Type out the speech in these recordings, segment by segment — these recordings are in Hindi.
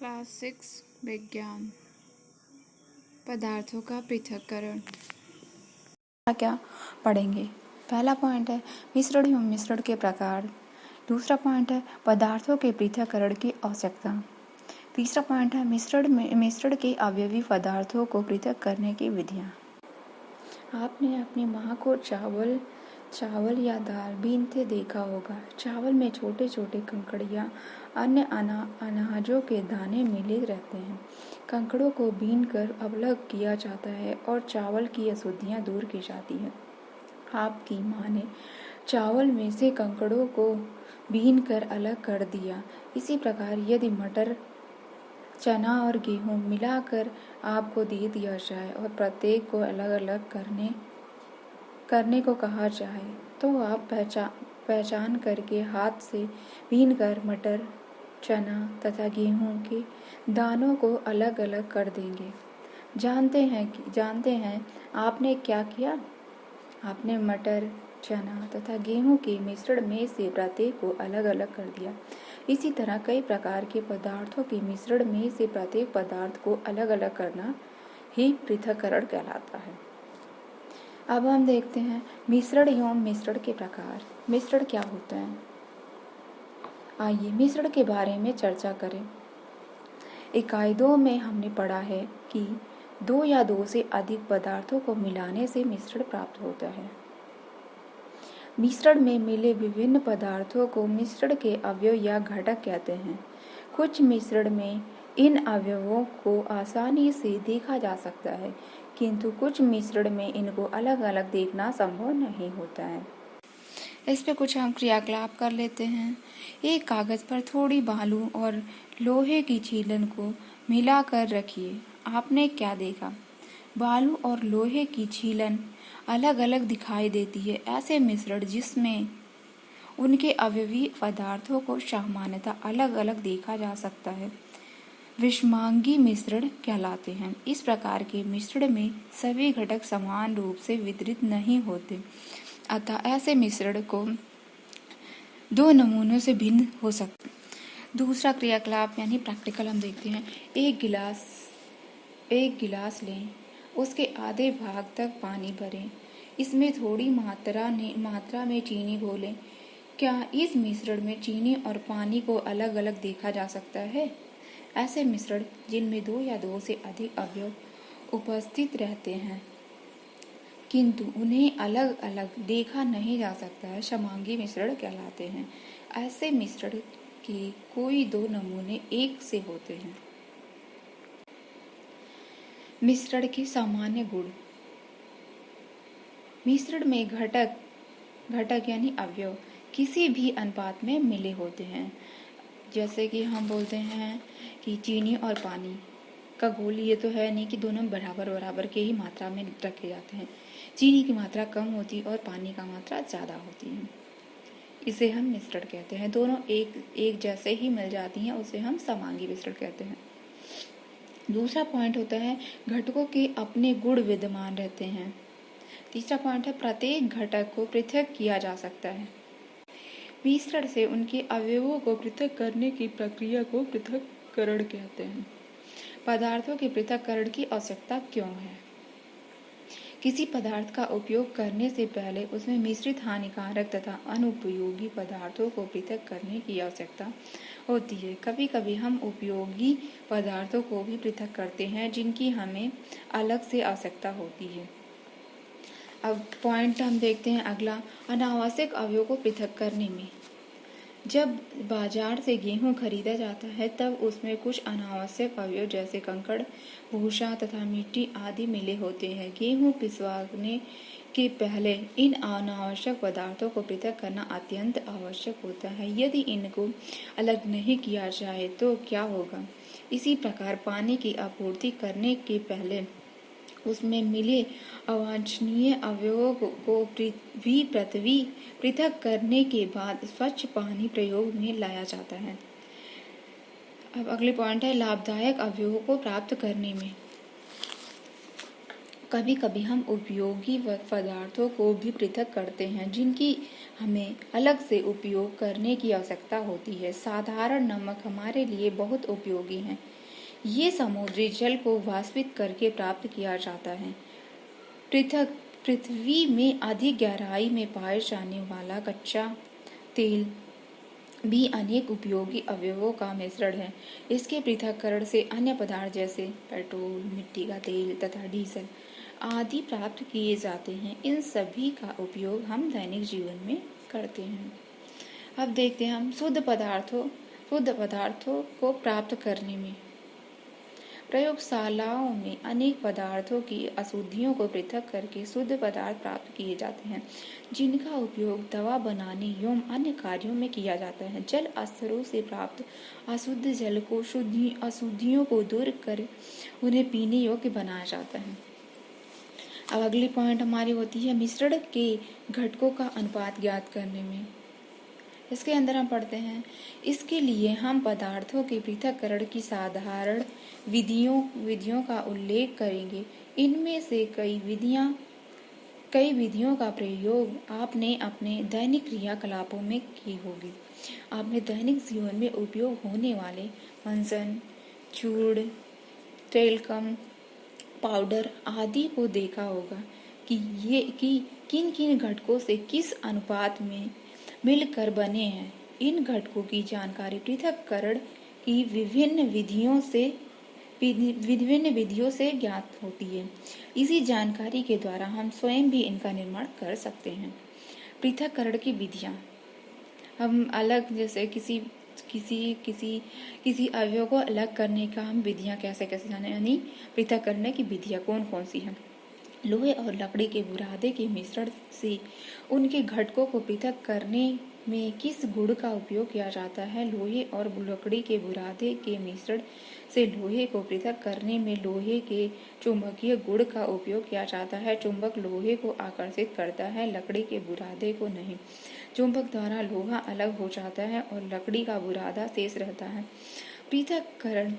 क्लास 6 विज्ञान पदार्थों का पृथक्करण। क्या पढ़ेंगे। पहला पॉइंट है मिश्रण एवं मिश्रण के प्रकार। दूसरा पॉइंट है पदार्थों के पृथक्करण की आवश्यकता। तीसरा पॉइंट है मिश्रण के अवयवी पदार्थों को पृथक करने की विधियां। आपने अपनी माँ को चावल या दाल बीनते देखा होगा। चावल में छोटे छोटे कंकड़ियाँ अन्य अनाजों के दाने मिले रहते हैं। कंकड़ों को बीनकर अलग किया जाता है और चावल की अशुद्धियाँ दूर की जाती हैं। आपकी माँ ने चावल में से कंकड़ों को बीनकर अलग कर दिया। इसी प्रकार यदि मटर, चना और गेहूँ मिलाकर आपको दे दिया जाए और प्रत्येक को अलग अलग करने को कहा जाए तो आप पहचान करके हाथ से बीनकर मटर, चना तथा गेहूं के दानों को अलग अलग कर देंगे। जानते हैं आपने क्या किया? आपने मटर, चना तथा गेहूं के मिश्रण में से प्रत्येक को अलग अलग कर दिया। इसी तरह कई प्रकार के पदार्थों के मिश्रण में से प्रत्येक पदार्थ को अलग अलग करना ही पृथक्करण कहलाता है। अब हम देखते हैं मिश्रण एवं मिश्रण के प्रकार। मिश्रण क्या होता है? आइए मिश्रण के बारे में चर्चा करें। इकाई 2 में हमने पढ़ा है कि 2 या 2 से अधिक पदार्थों को मिलाने से मिश्रण प्राप्त होता है। मिश्रण में मिले विभिन्न पदार्थों को मिश्रण के अवयव या घटक कहते हैं। कुछ मिश्रण में इन अवयवों को आसानी से देखा जा सकता है, किंतु कुछ मिश्रण में इनको अलग अलग देखना संभव नहीं होता है। इस पे कुछ हम क्रियाकलाप कर लेते हैं। एक कागज पर थोड़ी बालू और लोहे की छीलन को मिलाकर रखिए। आपने क्या देखा? बालू और लोहे की छीलन अलग अलग दिखाई देती है। ऐसे मिश्रण जिसमें उनके अवयवी पदार्थों को सामान्यतः अलग अलग देखा जा सकता है विषमांगी मिश्रण कहलाते हैं। इस प्रकार के मिश्रण में सभी घटक समान रूप से वितरित नहीं होते, अतः ऐसे मिश्रण को 2 नमूनों से भिन्न हो सकते। दूसरा क्रियाकलाप यानी प्रैक्टिकल हम देखते हैं। एक गिलास लें, उसके आधे भाग तक पानी भरें, इसमें थोड़ी मात्रा में चीनी घोलें। क्या इस मिश्रण में चीनी और पानी को अलग अलग देखा जा सकता है? ऐसे मिश्रण जिनमें 2 या 2 से अधिक अवयव उपस्थित रहते हैं किंतु उन्हें अलग अलग देखा नहीं जा सकता है समांगी मिश्रण कहलाते हैं। ऐसे मिश्रण के कोई 2 नमूने एक से होते हैं। मिश्रण के सामान्य गुण। मिश्रण में घटक यानी अवयव किसी भी अनुपात में मिले होते हैं। जैसे कि हम बोलते हैं कि चीनी और पानी का घोल, ये तो है नहीं कि दोनों बराबर के ही मात्रा में रखे जाते हैं। चीनी की मात्रा कम होती और पानी का मात्रा ज़्यादा होती है। इसे हम मिश्रण कहते हैं। दोनों एक जैसे ही मिल जाती हैं, उसे हम समांगी मिश्रण कहते हैं। दूसरा पॉइंट होता है घटकों के अपने गुण विद्यमान रहते हैं। तीसरा पॉइंट है प्रत्येक घटक को पृथक किया जा सकता है। मिश्रण से उनके अवयवों को पृथक करने की प्रक्रिया को पृथक्करण कहते हैं। पदार्थों के पृथक्करण की आवश्यकता क्यों है? किसी पदार्थ का उपयोग करने से पहले उसमें मिश्रित हानिकारक तथा अनुपयोगी पदार्थों को पृथक करने की आवश्यकता होती है। कभी कभी हम उपयोगी पदार्थों को भी पृथक करते हैं जिनकी हमें अलग से आवश्यकता होती है। अब पॉइंट हम देखते हैं अगला, अनावश्यक अवयवों को पृथक करने में। जब बाजार से गेहूं खरीदा जाता है तब उसमें कुछ अनावश्यक अवयव जैसे कंकड़, भूसा तथा मिट्टी आदि मिले होते हैं। गेहूं पिसवाने के पहले इन अनावश्यक पदार्थों को पृथक करना अत्यंत आवश्यक होता है। यदि इनको अलग नहीं किया जाए तो क्या होगा? इसी प्रकार पानी की आपूर्ति करने के पहले उसमें मिले अवांछनीय अवयवों को भी पृथक करने के बाद स्वच्छ पानी प्रयोग में लाया जाता है। अब अगले पॉइंट है लाभदायक अवयवों को प्राप्त करने में। कभी कभी हम उपयोगी पदार्थों को भी पृथक करते हैं जिनकी हमें अलग से उपयोग करने की आवश्यकता होती है। साधारण नमक हमारे लिए बहुत उपयोगी है। ये समुद्री जल को वाष्पित करके प्राप्त किया जाता है। पृथक पृथ्वी में अधिक गहराई में पाए जाने वाला कच्चा तेल भी अनेक उपयोगी अवयवों का मिश्रण है। इसके पृथक्करण से अन्य पदार्थ जैसे पेट्रोल, मिट्टी का तेल तथा डीजल आदि प्राप्त किए जाते हैं। इन सभी का उपयोग हम दैनिक जीवन में करते हैं। अब देखते हैं हम शुद्ध पदार्थों को प्राप्त करने में। प्रयोगशालाओं में अनेक पदार्थों की अशुद्धियों को पृथक करके शुद्ध पदार्थ प्राप्त किए जाते हैं, जिनका उपयोग दवा बनाने एवं अन्य कार्यों में किया जाता है। जल स्तरों से प्राप्त अशुद्ध जल को अशुद्धियों को दूर कर उन्हें पीने योग्य बनाया जाता है। अब अगली पॉइंट हमारी होती है मिश्रण के घटकों का अनुपात ज्ञात करने में। इसके अंदर हम पढ़ते हैं, इसके लिए हम पदार्थों के पृथक्करण की साधारण विधियों का उल्लेख करेंगे। इनमें से कई विधियों का प्रयोग आपने अपने दैनिक क्रियाकलापों में की होगी। आपने दैनिक जीवन में उपयोग होने वाले मंजन, चूर्ण, टेलकम, पाउडर आदि को देखा होगा कि किन किन घटकों से किस अनुपात में मिलकर बने हैं। इन घटकों की जानकारी पृथक्करण की विभिन्न विधियों से ज्ञात होती है। इसी जानकारी के द्वारा हम स्वयं भी इनका निर्माण कर सकते हैं। पृथक्करण की विधियां, हम अलग जैसे किसी अवयव को अलग करने का हम विधियां कैसे जाने, यानी पृथक करने की विधियां कौन कौन सी हैं। लोहे और लकड़ी के बुरादे के मिश्रण से उनके घटकों को पृथक करने में किस गुण का उपयोग किया जाता है। लोहे और लकड़ी के बुरादे के मिश्रण से लोहे को पृथक करने में लोहे के चुंबकीय गुण का उपयोग किया जाता है। चुंबक लोहे को आकर्षित करता है, लकड़ी के बुरादे को नहीं। चुंबक द्वारा लोहा अलग हो जाता है और लकड़ी का बुरादा शेष रहता है। पृथक्करण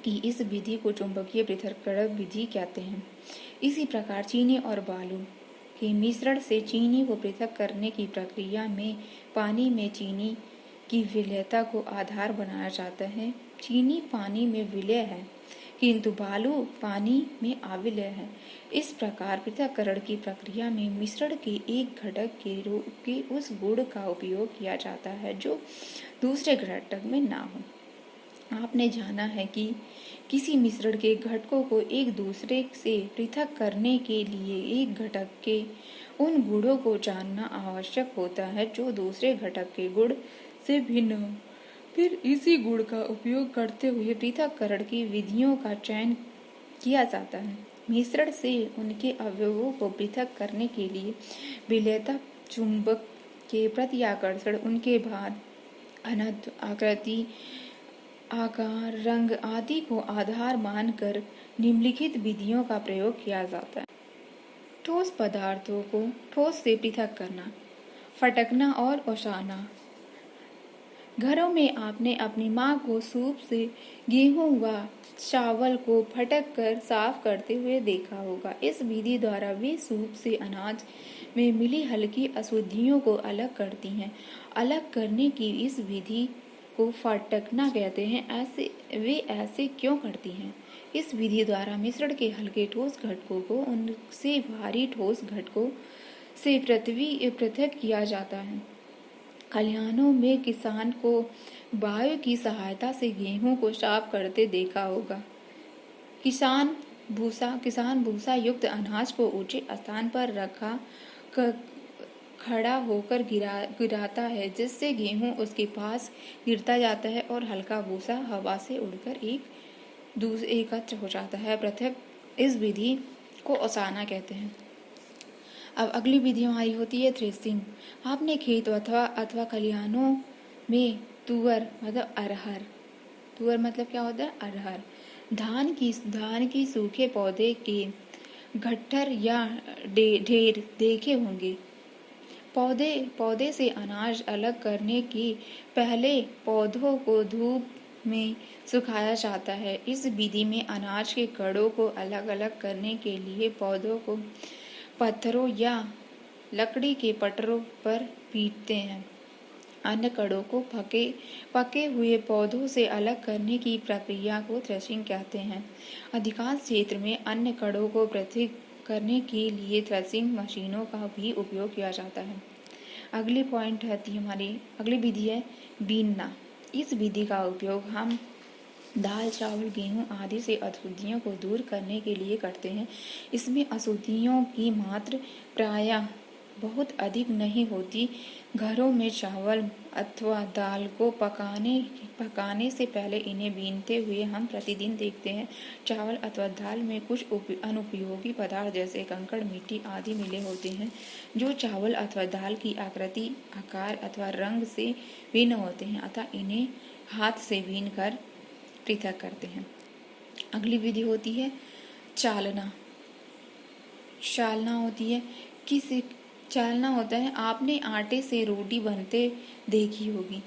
की इस विधि को चुंबकीय पृथक्करण विधि कहते हैं। इसी प्रकार चीनी और बालू के मिश्रण से चीनी को पृथक करने की प्रक्रिया में पानी में चीनी की विलयता को आधार बनाया जाता है। चीनी पानी में विलय है किंतु बालू पानी में अविलय है। इस प्रकार पृथक्करण की प्रक्रिया में मिश्रण के एक घटक के रूप के उस गुण का उपयोग किया जाता है जो दूसरे घटक में ना हो। आपने जाना है कि किसी मिश्रण के घटकों को एक दूसरे से पृथक करने के लिए एक घटक के उन गुणों को जानना आवश्यक होता है जो दूसरे घटक के गुण से भिन्न हो। फिर इसी गुण का उपयोग करते हुए पृथक्करण की विधियों का चयन किया जाता है। मिश्रण से उनके अवयवों को पृथक करने के लिए विलयता, चुंबक के प्रति आकर्षण, उनके भार, घनत्व, आकृति, आकार, रंग आदि को आधार मानकर निम्नलिखित विधियों का प्रयोग किया जाता है। ठोस पदार्थों को ठोस से पृथक करना, फटकना और ओसाना। घरों में आपने अपनी माँ को सूप से गेहूं व चावल को फटक कर साफ करते हुए देखा होगा। इस विधि द्वारा वे सूप से अनाज में मिली हल्की अशुद्धियों को अलग करती हैं। अलग करने की इस विधि को फटकना कहते हैं। वे ऐसे क्यों करती हैं? इस विधि द्वारा मिश्रण के हल्के ठोस घटकों को उनसे भारी ठोस घटकों से पृथक किया जाता है। खलिहानों में किसान को वायु की सहायता से गेहूं को साफ करते देखा होगा। किसान भूसा युक्त अनाज को ऊंचे स्थान पर रखा खड़ा होकर गिराता है, जिससे गेहूं उसके पास गिरता जाता है और हल्का भूसा हवा से उड़कर एकत्र हो जाता है। पृथक इस विधि को ओसाना कहते हैं। अब अगली विधि हमारी होती है थ्रेसिंग। आपने खेत अथवा खलिहानों में तुअर मतलब क्या होता है? अरहर, धान की सूखे पौधे के गट्ठर या ढेर देखे होंगे। पौधे से अनाज अलग करने के पहले पौधों को धूप में सुखाया जाता है। इस विधि में अनाज के कणों को अलग अलग करने के लिए पौधों को पत्थरों या लकड़ी के पटरों पर पीटते हैं। अन्य कणों को पके हुए पौधों से अलग करने की प्रक्रिया को थ्रेशिंग कहते हैं। अधिकांश क्षेत्र में अन्य कणों को पृथक करने के लिए थ्रेशिंग मशीनों का भी उपयोग किया जाता है। अगली पॉइंट है हमारी अगली विधि है बीनना। इस विधि का उपयोग हम दाल, चावल, गेहूं आदि से अशुद्धियों को दूर करने के लिए करते हैं। इसमें अशुद्धियों की मात्रा प्रायः बहुत अधिक नहीं होती। घरों में चावल अथवा दाल को पकाने से पहले इन्हें बीनते हुए हम प्रतिदिन देखते हैं। चावल अथवा दाल में कुछ अनुपयोगी पदार्थ जैसे कंकड़, मिट्टी आदि मिले होते हैं, जो चावल अथवा दाल की आकृति, आकार अथवा रंग से भिन्न होते हैं, अतः इन्हें हाथ से बीन कर पृथक करते हैं। अगली विधि होती है चालना। चालना होता है, आपने आटे से रोटी बनते देखी होगी।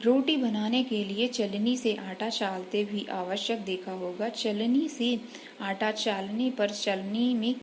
रोटी बनाने के लिए चलनी से आटा चालते भी आवश्यक देखा होगा। चलनी से आटा चालने पर चलनी में